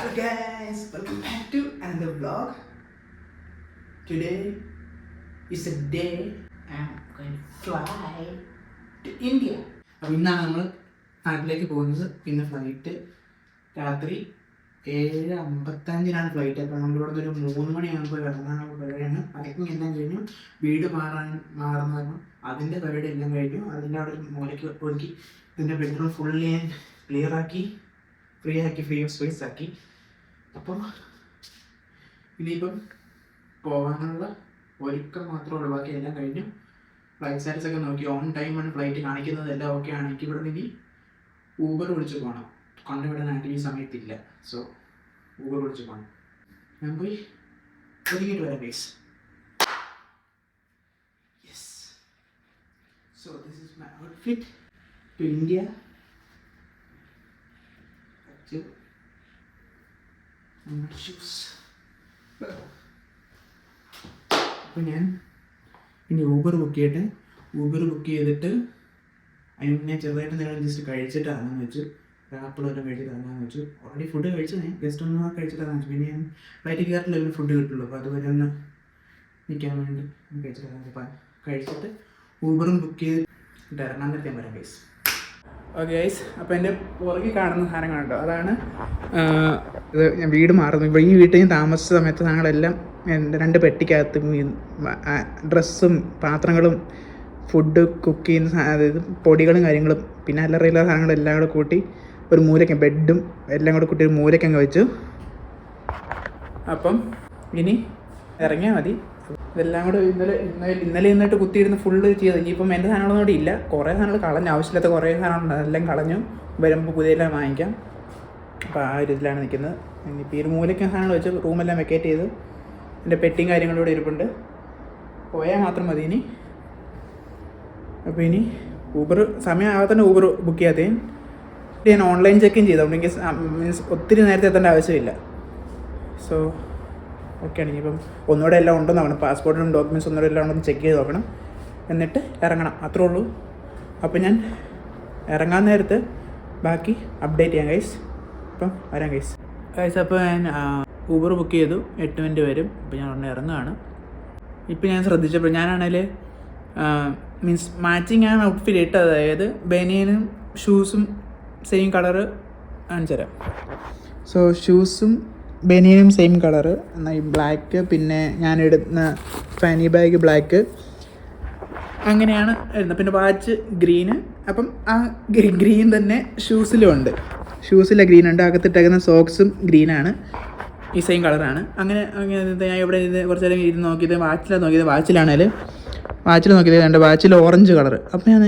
Hello guys, welcome back to another vlog. Today is a day I'm going to fly to India. അപ്പോൾ ഇന്നാണ് നമ്മൾ നാട്ടിലേക്ക് പോകുന്നത്. പിന്നെ ഫ്ലൈറ്റ് രാത്രി 7:55 ഫ്ലൈറ്റ്. അപ്പോൾ നമ്മളിവിടെ ഒരു 3 മണിയാകുമ്പോൾ ഇറങ്ങാനുള്ള പരിപാടിയാണ്. പാക്കിങ് എല്ലാം കഴിഞ്ഞു, വീട് മാറുന്ന അതിൻ്റെ പരിപാടി എല്ലാം കഴിഞ്ഞു. അതിൻ്റെ അവിടെ ഒരു മൂലയ്ക്ക് ഒതുക്കി ഇതിൻ്റെ ബെഡ്റൂം ഫുള്ളി ഞാൻ ക്ലിയർ ആക്കി, ഫ്രീ ഓഫ് സ്പേസ് ആക്കി. അപ്പോൾ ഇനിയിപ്പം പോകാനുള്ള ഒരുക്കം മാത്രമേ ഉള്ളൂ, ബാക്കി എല്ലാം കഴിഞ്ഞു. ഫ്ലൈറ്റ് സ്റ്റാറ്റസ് ഒക്കെ നോക്കി, ഓൺ ടൈമാണ് ഫ്ലൈറ്റ് കാണിക്കുന്നത്, എല്ലാം ഓക്കെ ആണ്. എനിക്ക് ഇവിടെ നിന്ന് ഊബർ വിളിച്ച് പോകണം, കൊണ്ടുവിടാനായിട്ട് ഈ സമയത്തില്ല. സോ ഊബർ വിളിച്ച് പോകണം. ഞാൻ പോയി ഒരുങ്ങിയിട്ട് വരാം guys. Yes, so this is my outfit to India. അപ്പോൾ ഞാൻ ഇനി ഊബർ ബുക്ക് ചെയ്തിട്ട് അതിന് മുന്നേ ചെറുതായിട്ട് നിങ്ങൾ ജസ്റ്റ് കഴിച്ചിട്ട് ഇറങ്ങാന്ന് വെച്ചു. ആപ്പിൾ വല്ലതും കഴിച്ചിട്ട് ഇറങ്ങാന്ന് വെച്ചു. ഓൾറെഡി ഫുഡ് കഴിച്ചത് ജസ്റ്റ് ഒന്ന് കഴിച്ചിട്ട് ഇറങ്ങാൻ വെച്ചു. പിന്നെ ഞാൻ ഫ്ലൈറ്റ് കയറില്ല ഫുഡ് കിട്ടുള്ളൂ, അപ്പോൾ അതുവരെ ഒന്ന് നിൽക്കാൻ വേണ്ടി കഴിച്ചിട്ട് ഇറങ്ങാൻ. അപ്പം കഴിച്ചിട്ട് ഊബറും ബുക്ക് ചെയ്തിട്ട് ഇറങ്ങാൻ നിർത്താൻ വരാം ഗൈസ്. ഓക്കെ ഗൈസ്, അപ്പോൾ എൻ്റെ പുറകിൽ കാണുന്ന സാധനങ്ങളുണ്ടോ, അതാണ് ഇത്. ഞാൻ വീട് മാറുന്നു. ഇപ്പോൾ ഈ വീട്ടിൽ ഞാൻ താമസിച്ച സമയത്ത് സാധനങ്ങളെല്ലാം എൻ്റെ 2 പെട്ടിക്കകത്ത് ഡ്രസ്സും പാത്രങ്ങളും ഫുഡ് കുക്ക് ചെയ്യുന്ന അതായത് പൊടികളും കാര്യങ്ങളും പിന്നെ അല്ലറയില്ല സാധനങ്ങളും എല്ലാം കൂടെ കൂട്ടി ഒരു മൂലയ്ക്ക്, ബെഡും എല്ലാം കൂടെ കൂട്ടി ഒരു മൂലയ്ക്കങ്ങ് വെച്ചു. അപ്പം ഇനി ഇറങ്ങിയാൽ മതി. ഇതെല്ലാം കൂടെ ഇന്നലെ ഇന്നിട്ട് കുത്തിയിരുന്ന് ഫുള്ള് ചെയ്ത്. ഇനിയിപ്പം എൻ്റെ സാധനങ്ങളൊന്നും കൂടി ഇല്ല. കുറേ സാധനങ്ങൾ കളഞ്ഞു, ആവശ്യമില്ലാത്ത കുറേ സാധനങ്ങളുണ്ട്, അതെല്ലാം കളഞ്ഞു. വരുമ്പോൾ പുതിയതെല്ലാം വാങ്ങിക്കാം. അപ്പോൾ ആ ഒരു ഇതിലാണ് നിൽക്കുന്നത്. ഇനിയിപ്പോൾ ഈ ഒരു മൂലയ്ക്ക് സാധനങ്ങൾ വെച്ച് റൂമെല്ലാം വെക്കേറ്റ് ചെയ്ത് എൻ്റെ പെട്ടിയും കാര്യങ്ങളൂടെ ഇരിപ്പുണ്ട്. പോയാൽ മാത്രം മതി ഇനി. അപ്പോൾ ഇനി ഊബർ സമയമാകത്തന്നെ ഊബർ ബുക്ക് ചെയ്യാത്തേ ഞാൻ ഓൺലൈൻ ചെക്കിങ് ചെയ്തോണ്ട് എനിക്ക് മീൻസ് ഒത്തിരി നേരത്തെ എത്തേണ്ട ആവശ്യമില്ല. സോ ഓക്കെയാണ്. ഇനിയിപ്പം ഒന്നുകൂടെ എല്ലാം ഉണ്ടെന്ന് നോക്കണം, പാസ്പോർട്ടിനും ഡോക്യുമെൻറ്റ്സ് ഒന്നുകൂടെ എല്ലാം ഉണ്ടെന്ന് ചെക്ക് ചെയ്ത് നോക്കണം, എന്നിട്ട് ഇറങ്ങണം. അത്രേ ഉള്ളൂ. അപ്പോൾ ഞാൻ ഇറങ്ങാൻ നേരത്ത് ബാക്കി അപ്ഡേറ്റ് ചെയ്യാം ഗൈസ്. അപ്പം വരാം ഗൈസ്. അപ്പോൾ ഞാൻ ഊബർ ബുക്ക് ചെയ്തു, 8 മിനിറ്റ് വരും. അപ്പോൾ ഞാൻ ഉടനെ ഇറങ്ങുകയാണ്. ഇപ്പം ഞാൻ ശ്രദ്ധിച്ചപ്പോൾ ഞാനാണെങ്കിൽ മീൻസ് മാച്ചിങ് ആണ് ഔട്ട്ഫിറ്റ് ഇട്ടത്. അതായത് ബനിയനും ഷൂസും സെയിം കളറ് കാണിച്ചു തരാം. സോ ഷൂസും ബനിയനും സെയിം കളറ്, എന്നാൽ ഈ ബ്ലാക്ക്, പിന്നെ ഞാൻ ഇടുന്ന ഫാനി ബാഗ് ബ്ലാക്ക്, അങ്ങനെയാണ് ഇടുന്നത്. പിന്നെ വാച്ച് ഗ്രീന്. അപ്പം ആ ഗ്രീൻ തന്നെ ഷൂസിലും ഉണ്ട്. ഷൂസിലെ ഗ്രീൻ ഉണ്ട്. അകത്തിട്ടേക്കുന്ന സോക്സും ഗ്രീനാണ്, ഈ സെയിം കളറാണ്. അങ്ങനെ ഞാൻ ഇവിടെ കുറച്ച് നേരം ഇരുന്ന് നോക്കിയത് വാച്ചിൽ നോക്കിയത് കണ്ട് വാച്ചിൽ ഓറഞ്ച് കളർ. അപ്പോൾ ഞാൻ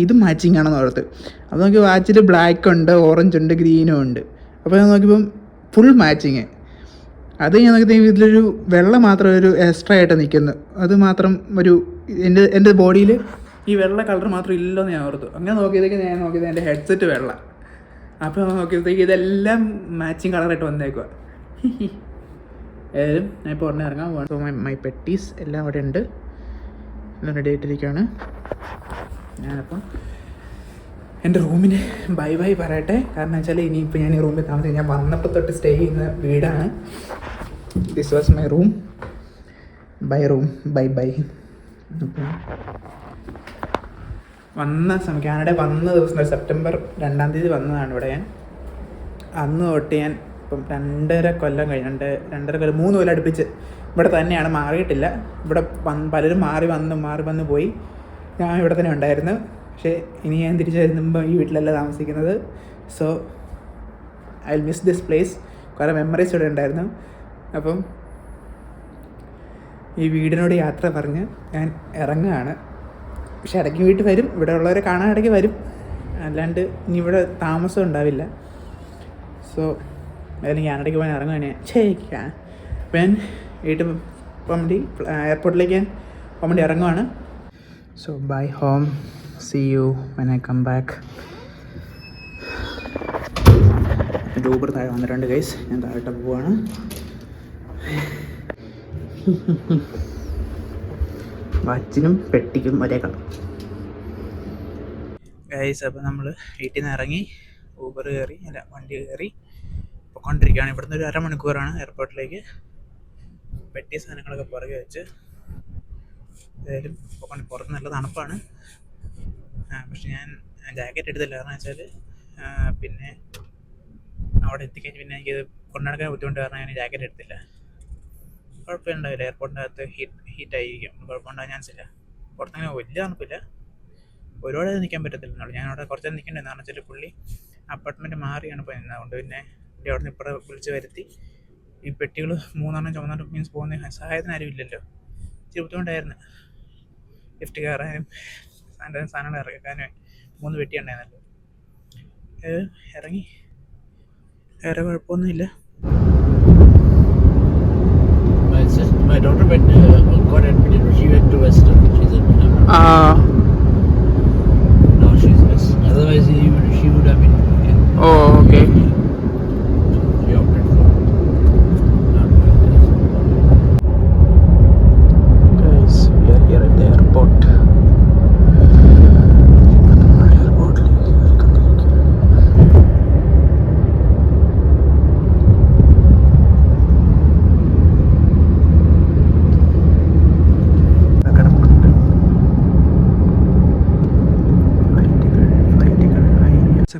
ഇത് മാച്ചിങ് ആണെന്ന് ഓർത്ത്. അപ്പോൾ നോക്കി വാച്ചിൽ ബ്ലാക്ക് ഉണ്ട്, ഓറഞ്ച് ഉണ്ട്, ഗ്രീനും ഉണ്ട്. അപ്പോൾ ഞാൻ നോക്കിയപ്പം ഫുൾ മാച്ചിങ്. അത് ഞാൻ നോക്കിയത് ഇതിലൊരു വെള്ള മാത്രം ഒരു എക്സ്ട്രാ ആയിട്ട് നിൽക്കുന്നു. അത് മാത്രം ഒരു എൻ്റെ ബോഡിയിൽ ഈ വെള്ള കളർ മാത്രം ഇല്ലെന്ന് ഞാൻ ഓർത്തു. അങ്ങനെ നോക്കിയതൊക്കെ ഞാൻ നോക്കിയത് എൻ്റെ ഹെഡ്സെറ്റ് വെള്ള. അപ്പോൾ നോക്കിയപ്പോഴത്തേക്ക് ഇതെല്ലാം മാച്ചിങ് കളറായിട്ട് വന്നേക്കുക. ഏതായാലും ഞാൻ ഇപ്പോൾ ഉടനെ ഇറങ്ങാൻ പോകണം. സോ മൈ പെട്ടീസ് എല്ലാം അവിടെ ഉണ്ട്, എല്ലാം റെഡി ആയിട്ടിരിക്കുകയാണ്. ഞാനപ്പം എൻ്റെ റൂമിന് ബൈ ബൈ പറയട്ടെ. കാരണം വെച്ചാൽ ഇനിയിപ്പോൾ ഞാൻ ഈ റൂമിൽ താമസിക്കും. ഞാൻ വന്നപ്പോൾ തൊട്ട് സ്റ്റേ ചെയ്യുന്ന വീടാണ്. This was my room. Bye room, bye bye. അപ്പം വന്ന സമയം കാനഡ വന്ന ദിവസം സെപ്റ്റംബർ 2-ാം തീയതി വന്നതാണ് ഇവിടെ ഞാൻ. അന്ന് തൊട്ട് ഞാൻ ഇപ്പം 2.5 കൊല്ലം കഴിഞ്ഞ് 3 കൊല്ലം അടുപ്പിച്ച് ഇവിടെ തന്നെയാണ്, മാറിയിട്ടില്ല. ഇവിടെ പലരും മാറി വന്ന് പോയി. ഞാൻ ഇവിടെ തന്നെ ഉണ്ടായിരുന്നു. പക്ഷേ ഇനി ഞാൻ തിരിച്ച് വരുമ്പോൾ ഈ വീട്ടിലല്ല താമസിക്കുന്നത്. So I will miss this place. കുറേ മെമ്മറീസ് ഇവിടെ ഉണ്ടായിരുന്നു. അപ്പം ഈ വീടിനോട് യാത്ര പറഞ്ഞ് ഞാൻ ഇറങ്ങുകയാണ്. പക്ഷെ ഇടയ്ക്ക് വീട്ടിൽ വരും, ഇവിടെ ഉള്ളവരെ കാണാൻ ഇടയ്ക്ക് വരും, അല്ലാണ്ട് ഇനി ഇവിടെ താമസം ഉണ്ടാവില്ല. സോ അല്ലെങ്കിൽ ഞാൻ ഇടയ്ക്ക് പോകാൻ ഇറങ്ങുകയാണ്. അപ്പം ഞാൻ വീട്ടിൽ പോകാൻ വേണ്ടി എയർപോർട്ടിലേക്ക് ഞാൻ പോകാൻ വേണ്ടി ഇറങ്ങുവാണ്. So bye home, see you when I come back. Uber താഴെ വന്നിട്ടുണ്ട് ഗൈസ്. ഞാൻ താഴോട്ട് പോവാണ്. വാച്ചിനും പെട്ടിക്കും ഒരേ കളർ ഗൈസ്. അപ്പോൾ നമ്മൾ വീട്ടിൽ നിന്ന് ഇറങ്ങി വണ്ടി കയറി പോയിക്കൊണ്ടിരിക്കുകയാണ്. ഇവിടുന്ന് ഒരു അരമണിക്കൂറാണ് എയർപോർട്ടിലേക്ക്. പെട്ടിയ സാധനങ്ങളൊക്കെ പുറകെ വെച്ച് ഏതായാലും പുറത്ത് നല്ല തണുപ്പാണ്. പക്ഷെ ഞാൻ ജാക്കറ്റ് എടുത്തില്ല. കാരണം വെച്ചാൽ പിന്നെ അവിടെ എത്തിക്കഴിഞ്ഞ് പിന്നെ എനിക്കത് കൊണ്ടുനടക്കാൻ ബുദ്ധിമുട്ട് കാരണം ഞാൻ ജാക്കറ്റ് എടുത്തില്ല. കുഴപ്പമുണ്ടാവില്ല, എയർപോർട്ടിൻ്റെ അകത്ത് ഹീറ്റായിരിക്കും, കുഴപ്പമുണ്ടാകാൻ ചാൻസ് ഇല്ല. പുറത്തങ്ങനെ വലിയ തണുപ്പില്ല, ഒരുപാട് നിൽക്കാൻ പറ്റത്തില്ല. ഞാൻ അവിടെ കുറച്ച് നിൽക്കേണ്ടതെന്ന് കാരണം വെച്ചാൽ പുള്ളി അപ്പാർട്ട്മെൻറ്റ് മാറിയാണ് പോയിരുന്നത്. അതുകൊണ്ട് പിന്നെ അവിടെ നിന്ന് ഇപ്പുറം വിളിച്ച് വരുത്തി. ഈ പെട്ടികൾ 3 ചുമന്നിട്ട് മീൻസ് പോകുന്ന സഹായത്തിന് ആരും ഇല്ലല്ലോ. ഇച്ചിരി ബുദ്ധിമുട്ടായിരുന്നു ലിഫ്റ്റ് കയറാനും സാധനങ്ങൾ ഇറക്കാനും. 3 പെട്ടി ഉണ്ടായിരുന്നല്ലോ. ഇറങ്ങി, വേറെ കുഴപ്പമൊന്നുമില്ല. My daughter got admitted. She went to Western. She's in. Now she's West. Otherwise, she would have been. Oh, okay. She opted for not going there. Guys, we are here at the airport.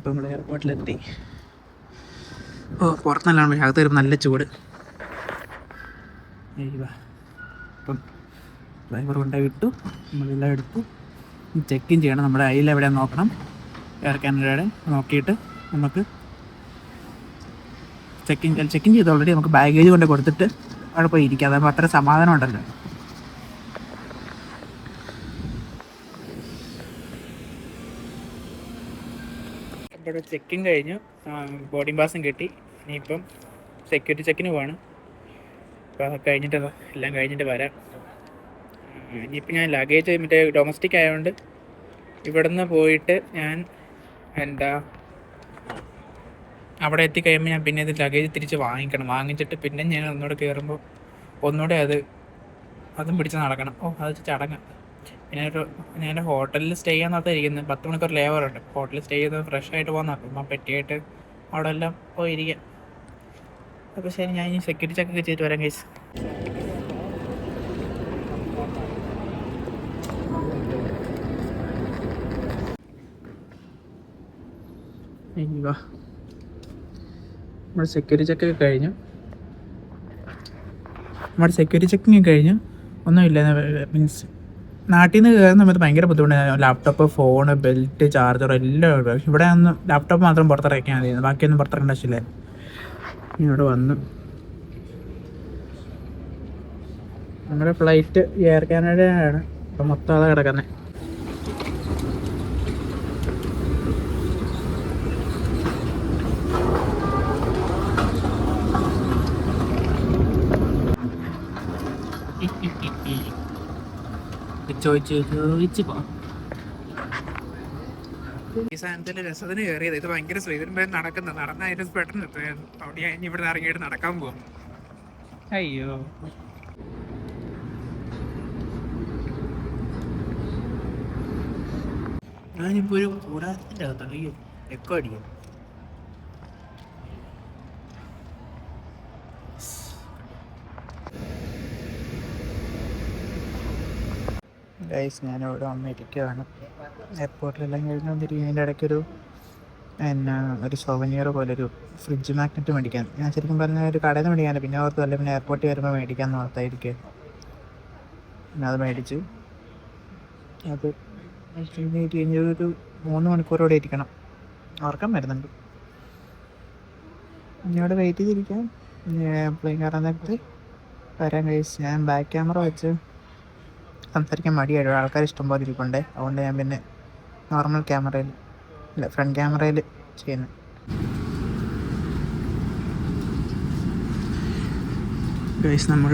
ഇപ്പം നമ്മൾ എയർപോർട്ടിലെത്തി. പുറത്തുനിന്നാണ്, അകത്ത് വരുമ്പോൾ നല്ല ചൂട്. അപ്പം driver കൊണ്ടുപോയി വിട്ടു, നമ്മളെല്ലാം എടുത്തു. ചെക്ക് ഇൻ ചെയ്യണം. നമ്മുടെ അതിൽ എവിടെയാണെന്ന് നോക്കണം. എയർ കാനഡയുടെ നോക്കിയിട്ട് നമുക്ക് ചെക്ക് ഇൻ ചെയ്ത് ഓൾറെഡി നമുക്ക് ബാഗേജ് കൊണ്ട് കൊടുത്തിട്ട് അവിടെ പോയി ഇരിക്കാം. അതാകുമ്പോൾ അത്ര സമാധാനം ഉണ്ടല്ലോ. ഇവിടെ ചെക്കിങ് കഴിഞ്ഞു, ബോർഡിംഗ് പാസും കിട്ടി. ഇനിയിപ്പം സെക്യൂരിറ്റി ചെക്കിന് പോവാണ്. അപ്പോൾ അതൊക്കെ എല്ലാം കഴിഞ്ഞിട്ട് വരാം. ഇനിയിപ്പോൾ ഞാൻ ലഗേജ് മറ്റേ ഡൊമസ്റ്റിക് ആയതുകൊണ്ട് ഇവിടുന്ന് പോയിട്ട് ഞാൻ അവിടെ എത്തിക്കഴിയുമ്പോൾ ഞാൻ പിന്നെ ഇത് ലഗേജ് തിരിച്ച് വാങ്ങിച്ചിട്ട് പിന്നെ ഞാൻ ഒന്നുകൂടെ കയറുമ്പോൾ ഒന്നുകൂടെ അതും പിടിച്ച് നടക്കണം. അത് ചടങ്ങാം. പിന്നെ ഞാൻ ഹോട്ടലിൽ സ്റ്റേ ചെയ്യാൻ നടത്തിയിരിക്കുന്നത്. 10 മണിക്കൂർ ലേവറുണ്ട്. ഹോട്ടലിൽ സ്റ്റേ ചെയ്ത് ഫ്രഷ് ആയിട്ട് പോകാൻ നടക്കും. അപ്പം പെട്ടിയായിട്ട് അവിടെ എല്ലാം പോയിരിക്കാം. അപ്പോൾ ശരി, ഞാൻ ഇനി സെക്യൂരിറ്റി ചെക്കൊക്കെ ചെയ്തിട്ട് വരാം ഗൈസ്. നമ്മുടെ സെക്യൂരിറ്റി ചെക്കിങ് കഴിഞ്ഞു. ഒന്നുമില്ല. മീൻസ് നാട്ടിൽ നിന്ന് കയറുന്ന സമയത്ത് ഭയങ്കര ബുദ്ധിമുട്ടായിരുന്നു. ലാപ്ടോപ്പ്, ഫോണ്, ബെൽറ്റ്, ചാർജർ എല്ലാം ഉണ്ട്. ഇവിടെ ഒന്ന് ലാപ്ടോപ്പ് മാത്രം പുറത്തിറക്കാൻ മതിയായിരുന്നു, ബാക്കിയൊന്നും പുറത്തിറക്കേണ്ട ആവശ്യമില്ലായിരുന്നു. ഇവിടെ വന്നു. നമ്മുടെ ഫ്ലൈറ്റ് എയർ കാനഡയാണ്. ഇപ്പം മൊത്തം അതാ കിടക്കുന്നത്. ചോദിച്ചു പോ. ഈ സാധനത്തിൻ്റെ രസത്തിന് കയറിയത്. ഇത് ഭയങ്കര ശ്രീധരൻ നടന്നതിന് പെട്ടെന്ന് എത്തുകയായിരുന്നു. അവിടെ ഞാൻ ഇവിടെ നിന്ന് ഇറങ്ങിയിട്ട് നടക്കാൻ പോകും. അയ്യോ, ഞാനിപ്പോൾ ഒരു കൂടാരത്തിൻ്റെ അകത്താണ്. അയ്യോ, എക്കോ അടിക്കും. ഗൈസ്, ഞാനിവിടെ വന്നിരിക്കുകയാണ്. എയർപോർട്ടിലെല്ലാം കഴിഞ്ഞ് വന്നിരിക്കുന്നതിൻ്റെ ഇടയ്ക്കൊരു ഒരു സോവനിയർ പോലെ ഒരു ഫ്രിഡ്ജ് മാഗ്നറ്റ് മേടിക്കാൻ. ഞാൻ ശരിക്കും പറഞ്ഞാൽ ഒരു കടയിൽ നിന്ന് മേടിക്കാനില്ല. പിന്നെ ഓർത്തല്ല, പിന്നെ എയർപോർട്ടിൽ വരുമ്പോൾ മേടിക്കാമെന്ന് ഓർത്തായിരിക്കും. പിന്നെ അത് മേടിച്ചു. അത് കഴിഞ്ഞൊരു 3 മണിക്കൂറോടെ ഇരിക്കണം. ഉറക്കം വരുന്നുണ്ട്. ഇനി അവിടെ വെയിറ്റ് ചെയ്തിരിക്കാം. പ്ലെയിൻ കയറാൻ നേരത്ത് വരാൻ ഗൈസ്. ഞാൻ ബാക്ക് ക്യാമറ വെച്ച് സംസാരിക്കാൻ മടിയായിട്ട് ആൾക്കാർ ഇഷ്ടംപോലെ ഇരിപ്പുണ്ട്. അതുകൊണ്ട് ഞാൻ പിന്നെ നോർമൽ ക്യാമറയിൽ ഫ്രണ്ട് ക്യാമറയിൽ ചെയ്യുന്നു. ഗൈസ്, നമ്മൾ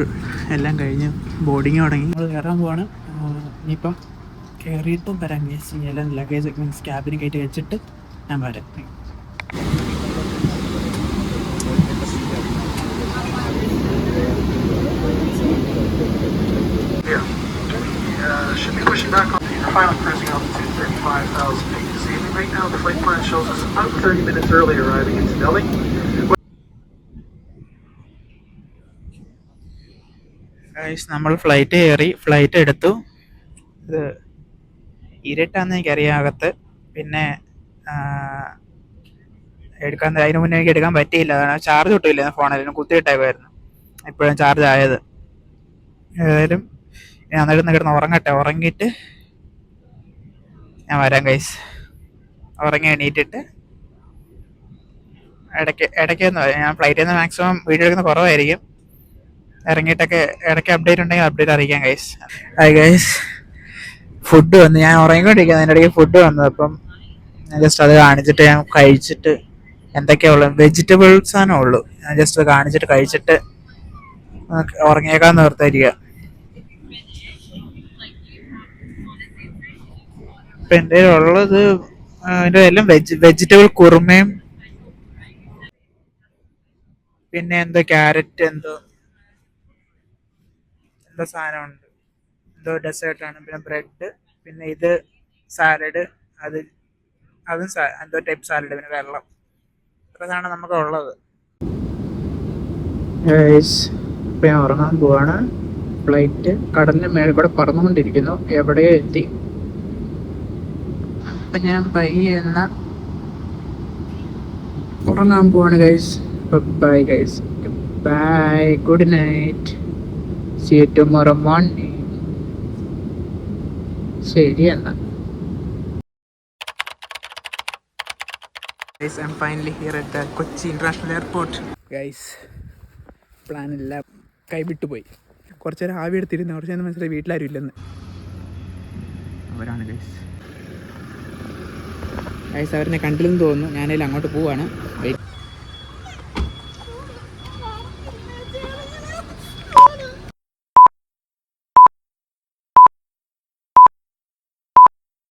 എല്ലാം കഴിഞ്ഞ് ബോർഡിങ് തുടങ്ങി. നമ്മൾ കയറാൻ പോവാണ്. ഇനിയിപ്പം കയറിയിട്ടും വരാം ഗൈസ്. ഇനി എല്ലാം ലഗേജ് മീൻസ് ക്യാബിന് കയറ്റി വെച്ചിട്ട് ഞാൻ വരാം. Should be pushing back on the final cruising altitude 35,000 feet this evening. Right now the flight plan shows us about 30 minutes early arriving into Delhi. Guys നമ്മൾ ഫ്ലൈറ്റ് കയറി, ഫ്ലൈറ്റ് എടുത്തു. ഇത് ഇരുട്ടാന്ന് എനിക്കറിയാം അകത്ത്. പിന്നെ അതിന് മുന്നേ എനിക്ക് എടുക്കാൻ പറ്റിയില്ല, അതാണ് ചാർജ് കിട്ടില്ല ഫോണിൽ, കുത്തിയിട്ടേക്കുമായിരുന്നു. ഇപ്പോഴും ചാർജ് ആയത്. ഏതായാലും ഞാൻ അന്നിട്ട് കിടന്ന് ഉറങ്ങട്ടെ, ഉറങ്ങിയിട്ട് ഞാൻ വരാം ഗൈസ്. ഉറങ്ങി എണീറ്റിട്ട് ഇടയ്ക്കൊന്ന് ഞാൻ ഫ്ലൈറ്റിൽ നിന്ന് മാക്സിമം വീഡിയോ എടുക്കുന്ന കുറവായിരിക്കും. ഇറങ്ങിയിട്ടൊക്കെ ഇടയ്ക്ക് അപ്ഡേറ്റ് ഉണ്ടെങ്കിൽ അപ്ഡേറ്റ് അറിയിക്കാം ഗൈസ്. ഹായ് ഗൈസ്, ഫുഡ് വന്നു. ഞാൻ ഉറങ്ങിക്കൊണ്ടിരിക്കുന്നത്, അതിൻ്റെ ഇടയ്ക്ക് ഫുഡ് വന്നു. അപ്പം ഞാൻ ജസ്റ്റ് അത് കാണിച്ചിട്ട് ഞാൻ കഴിച്ചിട്ട് എന്തൊക്കെയാ ഉള്ളത്, വെജിറ്റബിൾസ് ആണ് ഉള്ളൂ. ഞാൻ ജസ്റ്റ് അത് കാണിച്ചിട്ട് കഴിച്ചിട്ട് ഉറങ്ങിയേക്കാന്ന് ഓർത്തായിരിക്കുക. ഇപ്പം എൻ്റെ ഉള്ളത് അതിൻ്റെ എല്ലാം വെജിറ്റബിൾ കുറുമയും പിന്നെ എന്തോ ക്യാരറ്റ് എന്തോ സാധനമുണ്ട്, എന്തോ ഡെസേർട്ടാണ്. പിന്നെ ബ്രെഡ്, പിന്നെ ഇത് സാലഡ്, അതും എന്തോ ടൈപ്പ് സാലഡ്, പിന്നെ വെള്ളം. ഇതാണ് നമുക്ക് ഉള്ളത്. ഇപ്പം ഞാൻ ഉറങ്ങാൻ പോവാണ്. ഫ്ലൈറ്റ് കടലിൻ്റെ മേലെ കൂടെ പറന്നുകൊണ്ടിരിക്കുന്നു, എവിടെയോ എത്തി. അപ്പം ഞാൻ പയ്യെ ഉറങ്ങാൻ പോവാണ് guys. Bye guys, bye, good night, see you tomorrow morning. ശരി എന്നാ. Guys, I'm finally here at the Kochi International Airport. Guys, plan എല്ലാം കൈവിട്ടുപോയി. കുറച്ച് നേരം ആവി എടുത്തിരുന്നു, കുറച്ച് നേരം മനസ്സിലായി വീട്ടിലാരും ഇല്ലെന്ന്. അവരാണ് ഗൈസ്. അവരെന്നെ കണ്ടില്ലെന്ന് തോന്നുന്നു. ഞാനതിൽ അങ്ങോട്ട് പോവാണ്. വെയിറ്റ്.